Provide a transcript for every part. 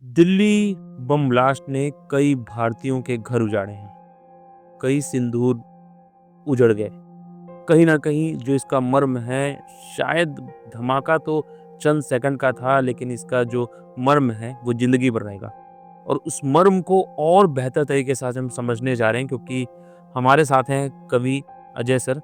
Delhi bomb blast ने कई भारतीयों के घर उजाड़े हैं। कई सिंदूर उजड़ गए। कहीं न कहीं जो इसका मर्म है, शायद धमाका तो चंद सेकंड का था, लेकिन इसका जो मर्म है वो ज़िंदगी भर रहेगा। और उस मर्म को और बेहतर तरीके से आज हम समझने जा रहे हैं, क्योंकि हमारे साथ हैं कवि अजय सर,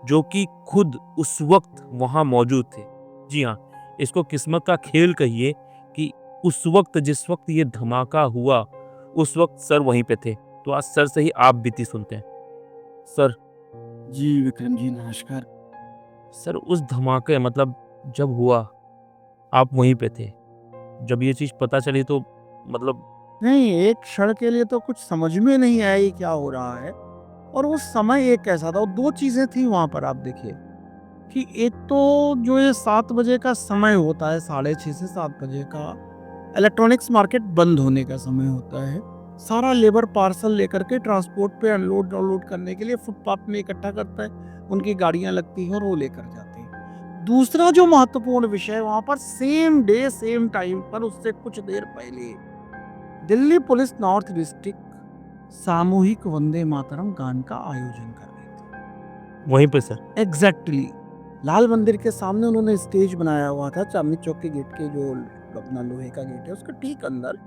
जो कि खुद उस वक़्त वहाँ मौजूद थे। जी हाँ, इसको किस्मत का खेल कहिए कि उस वक़्त जिस वक़्त ये धमाका हुआ, उस वक़्त सर वहीं पे थे। तो आज सर से ही आप बीती सुनते हैं। सर जी, विक्रम जी नमस्कार। सर उस धमाके मतलब जब हुआ, आप वहीं पे थे। जब ये चीज़ पता चली तो मतलब नहीं, एक क्षण के लिए तो कुछ समझ में नहीं आया ये क्या हो रहा है और वो समय एक कैसा था और 2 चीज़ें थी वहाँ पर आप देखिए, कि एक तो जो ये 7 बजे का समय होता है, साढ़े 6 से 7 बजे का इलेक्ट्रॉनिक्स मार्केट बंद होने का समय होता है। सारा लेबर पार्सल लेकर के ट्रांसपोर्ट पे अनलोड-अनलोड करने के लिए फुटपाथ में इकट्ठा करता है। उनकी गाड़ियाँ लगती हैं और वो लेकर जाते हैं। दूसरा जो महत्वपूर्ण विषय वहाँ पर सेम डे सेम टाइम पर उससे कुछ देर पहले दिल्ली पुलिस नॉर्थ डिस्ट्रिक्ट सामूहिक वंदे मातरम गान का आयोजन कर रही वहीं पे सर। थी। एग्जैक्टली लाल मंदिर के सामने उन्होंने स्टेज बनाया हुआ था, चांदनी चौक के गेट के जो अपना लोहे का गेट है उसके ठीक अंदर।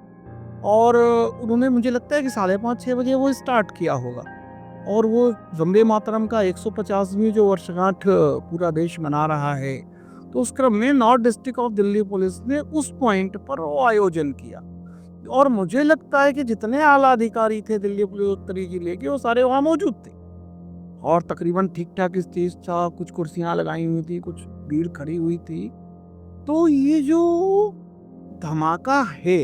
और उन्होंने मुझे लगता है कि 5:30-6 बजे वो स्टार्ट किया होगा। और वो वंदे मातरम का 150वीं जो वर्षगांठ पूरा देश मना रहा है, तो उस क्रम में north district of Delhi police ने उस पॉइंट पर वो आयोजन किया। और मुझे लगता है कि जितने आला अधिकारी थे दिल्ली पुलिस उत्तरी जिले के, वो सारे वहाँ मौजूद थे। और तकरीबन ठीक-ठाक स्टेज था, कुछ कुर्सियाँ लगाई हुई थी, कुछ भीड़ खड़ी हुई थी। तो ये जो धमाका है,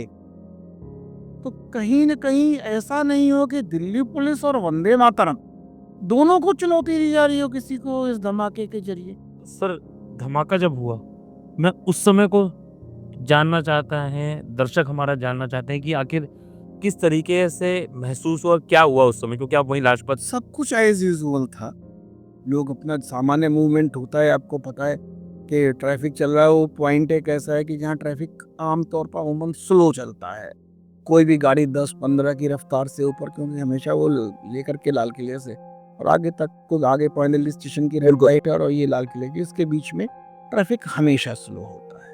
तो कहीं न कहीं ऐसा नहीं हो कि दिल्ली पुलिस और वंदे मातरम दोनों को चुनौती दी जा रही हो किसी को इस धमाके के ज़रिए। सर धमाका जब हुआ, मैं उस समय को जानना चाहता हैं, दर्शक हमारा जानना चाहते हैं कि आखिर किस तरीके से महसूस हुआ, क्या हुआ उस समय? क्योंकि आप वहीं लाजपत सब कुछ एज़ यूजुअल था। लोग अपना सामान्य मूवमेंट होता है, आपको पता है कि ट्रैफिक चल रहा है, वो पॉइंट एक ऐसा है कि जहाँ ट्रैफिक आम तौर पर अमूमन स्लो चलता है। कोई भी गाड़ी 10-15 की रफ्तार से ऊपर, क्योंकि हमेशा वो लेकर के लाल किले से और आगे तक को आगे पॉइंट स्टेशन की रेल गाइड और ये लाल किले की इसके बीच में ट्रैफिक हमेशा स्लो होता है।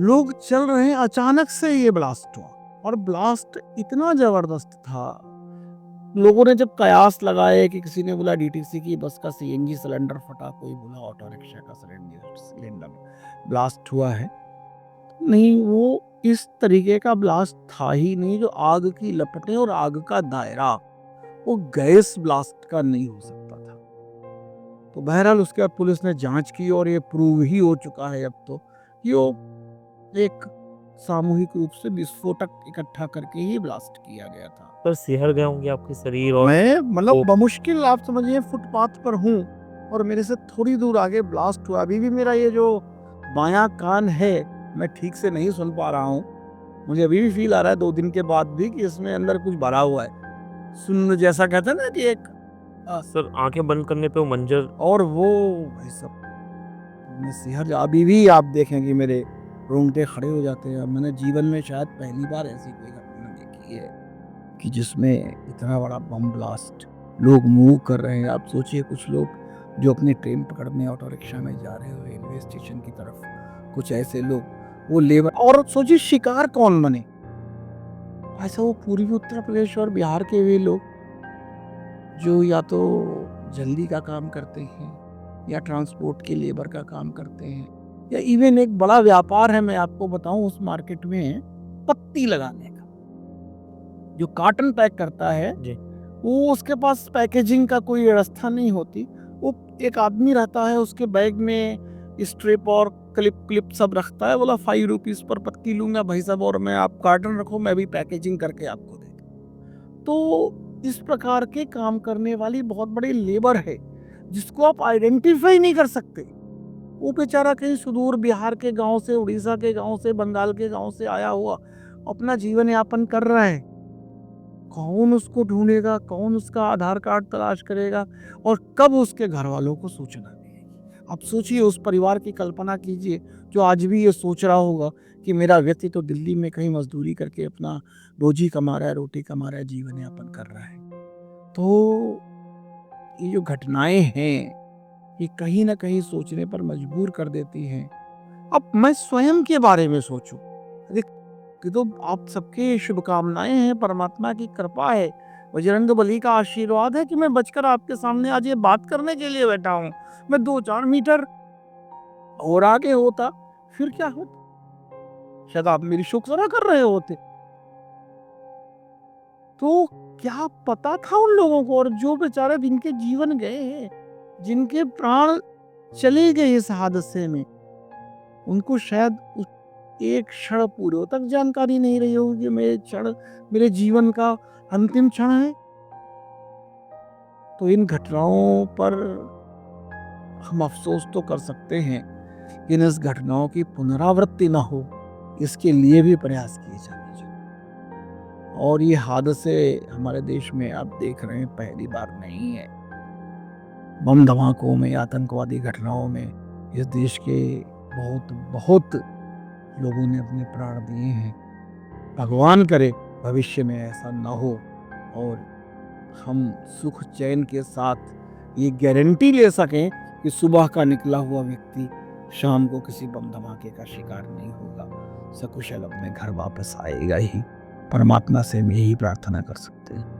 लोग चल रहे हैं, अचानक से ये ब्लास्ट हुआ और ब्लास्ट इतना जबरदस्त था। लोगों ने जब कयास लगाए कि किसी ने बोला डीटीसी की बस का सीएनजी सिलेंडर फटा, कोई बोला ऑटो रिक्शा का सिलेंडर ब्लास्ट हुआ है। नहीं, वो इस तरीके का ब्लास्ट था ही नहीं। जो आग की लपटें और आग का दायरा, वो गैस ब्लास्ट का नहीं हो सकता था। तो बहरहाल उसके बाद पुलिस ने जांच की और ये प्रूव ही हो चुका है अब तो कि वो एक सामूहिक रूप से विस्फोटक इकट्ठा करके ही ब्लास्ट किया गया था। सर सिहर गए होंगे आपके शरीर और मैं मतलब वो बमुश्किल आप समझिए फुटपाथ पर हूँ और मेरे से थोड़ी दूर आगे ब्लास्ट हुआ। अभी भी मेरा ये जो बायां कान है, मैं ठीक से नहीं सुन पा रहा हूँ। मुझे अभी भी फील आ रहा है 2 दिन के बाद भी कि इसमें अंदर कुछ भरा हुआ है। सुन्न जैसा कहते हैं ना कि एक सर आँखें बंद करने पे वो मंज़र और वो भाई साहब मैं सिहर अभी भी आप देखें कि मेरे रोंगटे खड़े हो जाते हैं। मैंने जीवन में शायद पहली बार ऐसी कोई घटना देखी है कि जिसमें इतना बड़ा बम ब्लास्ट, लोग मूव कर रहे हैं। आप सोचिए कुछ लोग जो अपनी ट्रेन पकड़ने ऑटो रिक्शा में जा रहे हो रेलवे स्टेशन की तरफ, कुछ ऐसे लोग वो लेबर, और सोचिए शिकार कौन बने। ऐसा वो पूर्वी उत्तर प्रदेश और बिहार के वे लोग जो या तो जल्दी का काम करते हैं या ट्रांसपोर्ट के लेबर का काम करते हैं या इवन एक बड़ा व्यापार है, मैं आपको बताऊं उस मार्केट में पत्ती लगाने का, जो कार्टन पैक करता है, जी। वो उसके पास पैकेजिंग का कोई व्यवस्था नहीं होती। वो एक आदमी रहता है, उसके बैग में स्ट्रिप और क्लिप सब रखता है। बोला 5 रुपीज़ पर पत्ती लूँगा भाई साहब, और मैं आप कार्टन रखो, मैं भी पैकेजिंग करके आपको दे दूँ। तो इस प्रकार के काम करने वाली बहुत बड़ी लेबर है, जिसको आप आइडेंटिफ़ाई नहीं कर सकते। वो बेचारा कहीं सुदूर बिहार के गाँव से, उड़ीसा के गाँव से, बंगाल के गाँव से आया हुआ अपना जीवन यापन कर रहा है। कौन उसको ढूँढेगा, कौन उसका आधार कार्ड तलाश करेगा और कब उसके घरवालों को सूचना देगी। अब सोचिए, उस परिवार की कल्पना कीजिए जो आज भी ये सोच रहा होगा कि मेरा व्यक्ति तो दिल्ली में कहीं मजदूरी करके अपना रोजी कमा रहा है, रोटी कमा रहा है, जीवन यापन कर रहा है। तो ये जो घटनाएं हैं, ये कहीं ना कहीं सोचने पर मजबूर कर देती हैं। अब मैं स्वयं के बारे में सोचूं, अरे ये तो आप सबके शुभकामनाएं हैं, परमात्मा की कृपा है, बजरंग बली का आशीर्वाद है कि मैं बचकर आपके सामने आज ये बात करने के लिए बैठा हूँ। मैं 2-4 मीटर और आगे होता, फिर क्या होता? शायद आप मेरी शुक्रिया कर रहे होते। तो क्या पता था उन लोगों को, और जो बेचारे जिनके जीवन गए हैं, जिनके प्राण चले गए इस हादसे में, उनको शायद उस एक क्षण पूर्व तक जानकारी नहीं रही होगी कि मेरे जीवन का अंतिम क्षण है। तो इन घटनाओं पर हम अफसोस तो कर सकते हैं, लेकिन इस घटनाओं की पुनरावृत्ति ना हो, इसके लिए भी प्रयास किए जाने चाहिए। और ये हादसे हमारे देश में आप देख रहे हैं, पहली बार नहीं है। बम धमाकों में, आतंकवादी घटनाओं में इस देश के बहुत बहुत लोगों ने अपने प्राण दिए हैं। भगवान करे भविष्य में ऐसा ना हो, और हम सुख चैन के साथ ये गारंटी ले सकें कि सुबह का निकला हुआ व्यक्ति शाम को किसी बम धमाके का शिकार नहीं होगा, सकुशल अपने घर वापस आएगा ही। परमात्मा से हम यही प्रार्थना कर सकते हैं।